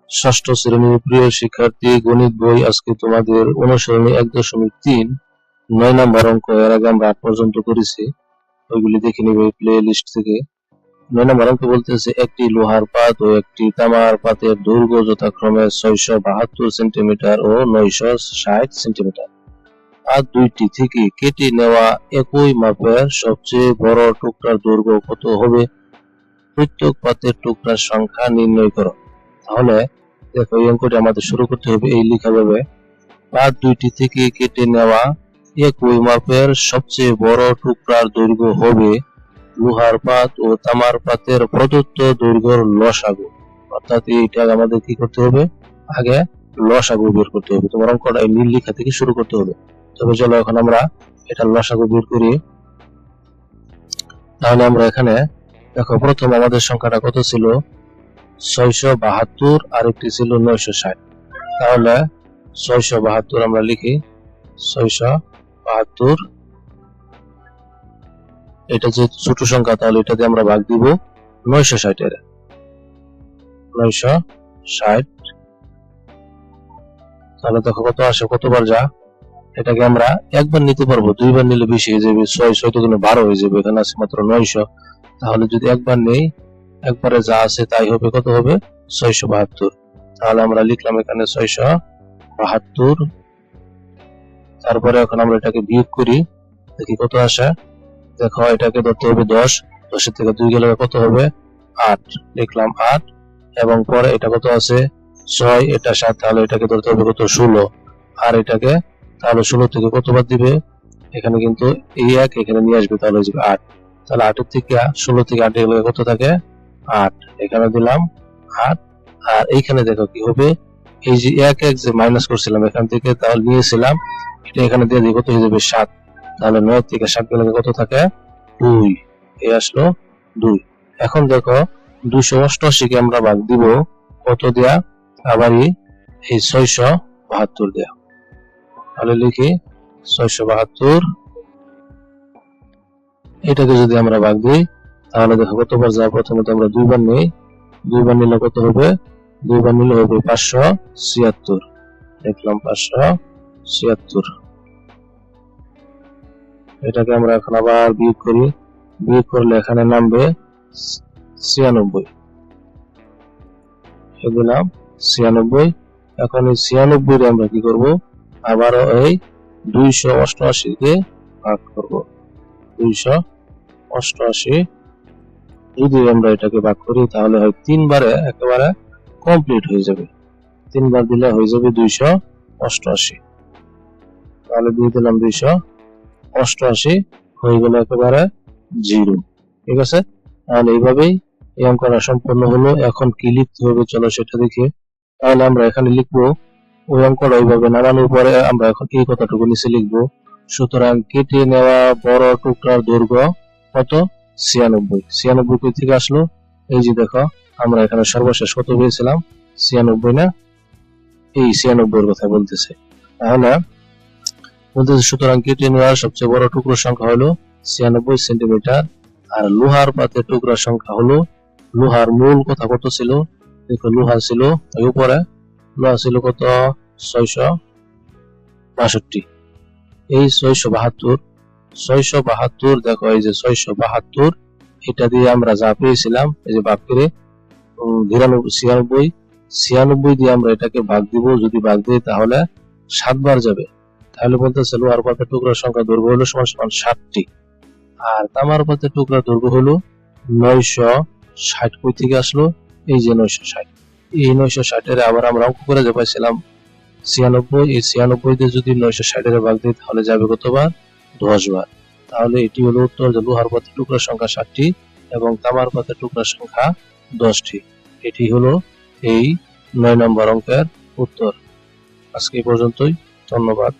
ষষ্ঠ শ্রেণীর প্রিয় শিক্ষার্থী, গণিত বই আজকে তোমাদের অনুসরণী 1.3 9 নম্বর অঙ্ক। এর আগে আমরা 8 পর্যন্ত করেছি, ওইগুলি দেখে নিবে প্লে লিস্ট থেকে। 9 নম্বর অঙ্ক বলতেছে, একটি লোহার পাত ও একটি তামার পাতের দৈর্ঘ্য যথাক্রমে 672 সেন্টিমিটার ও 960 সেন্টিমিটার। পাত দুইটি থেকে কেটে নেওয়া একই মাপের সবচেয়ে বড় টুকরার দৈর্ঘ্য কত হবে? প্রত্যেক পাতের টুকরার সংখ্যা নির্ণয় করো। তাহলে দেখো, এই অঙ্কটি আমাদের শুরু করতে হবে এই লেখাভাবে। পাত দুইটি থেকে কেটে নেওয়া একই মাপের সবচেয়ে বড় টুকরার দৈর্ঘ্য হবে লোহার পাত ও তামার পাতের প্রদত্ত দৈর্ঘ্যের লসাগু। অর্থাৎ এইটা আমাদের কি করতে হবে, আগে লসাগু বের করতে হবে। তোমার অঙ্কটা এই নীল লেখা থেকে শুরু করতে হবে। তবে চলো এখন আমরা এটা লসাগু বের করি। তাহলে আমরা এখানে দেখো, প্রথম আমাদের সংখ্যাটা কত ছিল? 672, আর একটি ছিল 960। তাহলে 672 আমরা লিখি, 672। এটা যে ছোট সংখ্যা, তাহলে এটা দিয়ে আমরা ভাগ দিব 960 এর। 960, তাহলে দেখো কত আসে, কতবার যা। এটাকে আমরা একবার নিতে পারবো, দুইবার নিলে বেশি হয়ে যাবে। 6 তো 12 হয়ে যাবে, এখানে আছে মাত্র 900। তাহলে যদি একবার নেই, একবারে যা আছে তাই হবে, কত হবে? 672। তাহলে আমরা লিখলাম এখানে 672। তারপরে এখন আমরা এটাকে বিয়োগ করি, দেখি কত আসে। দেখো, এটাকে ধরতে হবে 10, 10 থেকে 2 গেলে কত হবে? 8। লিখলাম 8, এবং পরে এটা কত আছে? 6, এটা 7, তাহলে এটাকে ধরতে হবে কত? 16। আর এটাকে তাহলে 16 থেকে কত বাদ দিবে? এখানে কিন্তু এই 1 এখানে নিয়ে আসবে, তাহলে হয়ে যাবে 8। তাহলে 8 থেকে 16 থেকে 8 গেলে কত থাকে? 8। এখানে দিলাম 8। আর এইখানে দেখো কি হবে, এই যে 1 1 যে মাইনাস করছিলাম এখান থেকে, তাহলে নিয়েছিলাম, এটা এখানে দিয়ে দিই, কত হয়ে যাবে? 7। তাহলে 9 থেকে 7 গেলে কত থাকে? 2। এই আসলো 2। এখন দেখো, 288 কে আমরা ভাগ দিব কত দেয়া? আবার এই 672 দেয়া। তাহলে লিখি 672। এটাকে যদি আমরা ভাগ দিই, তাহলে দেখো কতবার যায়। প্রথমে তো আমরা দুইবার নেই, দুইবার নিলে কত হবে? দুইবার নিলে হবে 576। দেখলাম 576। এটাকে আমরা এখন আবার বিয়োগ করি, বিয়োগ করলে এখানে নামবে 96। দিলাম 96। এখন এই 96 আমরা কি করব? আবারও এই 288 কে ভাগ করব। 288 যদি আমরা এটাকে ভাগ করি, তাহলে হয় 3 বারে একেবারে কমপ্লিট হয়ে যাবে। 3 বার দিলে হয়ে যাবে 288। তাহলে দিয়ে দিলাম 288, হয়ে গেল একেবারে 0। ঠিক আছে, তাহলে এইভাবেই এই অঙ্কটা সম্পূর্ণ হলো। এখন কি লিখতে হবে চলো সেটা দেখি। তাহলে আমরা এখানে লিখবো ওই অঙ্কটা ওইভাবে নামানোর পরে আমরা এখন এই কথাটুকু নিচে লিখবো। সুতরাং কেটে নেওয়া বড় টুকরার দৈর্ঘ্য কত? 96। 96 কই থেকে আসলো? এই যে দেখো, আমরা এখানে সর্বশেষ কত পেয়েছিলাম? 96 না? এই 96 এর কথা বলতেছে। তাহলে বলতেছে, সুতরাং কেটে নেওয়ার সবচেয়ে বড় টুকরোর সংখ্যা হলো 96 সেন্টিমিটার। আর লোহার পাতের টুকরার সংখ্যা হলো, লোহার মূল কথা কত ছিল? দেখো, লোহা ছিল উপরে, লোহা ছিল কত? 662। এই 672, দেখো এই যে 672, এটা দিয়ে আমরা যা পেয়েছিলাম, এই যে ভাগ করে 96 দিয়ে আমরা এটাকে ভাগ দিব। যদি ভাগ দিই তাহলে 7 বার যাবে। তাহলে বলতেছে লোহার পাতের টুকরার সংখ্যা দৈর্ঘ্য হলো সমান সমান 60টি। আর তামার পাতের টুকরার দৈর্ঘ্য হলো 960। কই থেকে আসলো? এই যে 960। এই 960 এর আবার আমরা অঙ্ক করে যে পাইছিলাম 96। এই 96 দিয়ে যদি 960 এর ভাগ দিই, তাহলে যাবে কতবার? 10 বার। তাহলে এটি হলো উত্তর, যে লোহার পাতের টুকরার সংখ্যা 60টি এবং তামার পাতের টুকরার সংখ্যা 10টি। এটি হলো এই 9 নম্বর অঙ্কের উত্তর। আজকে এই পর্যন্তই, ধন্যবাদ।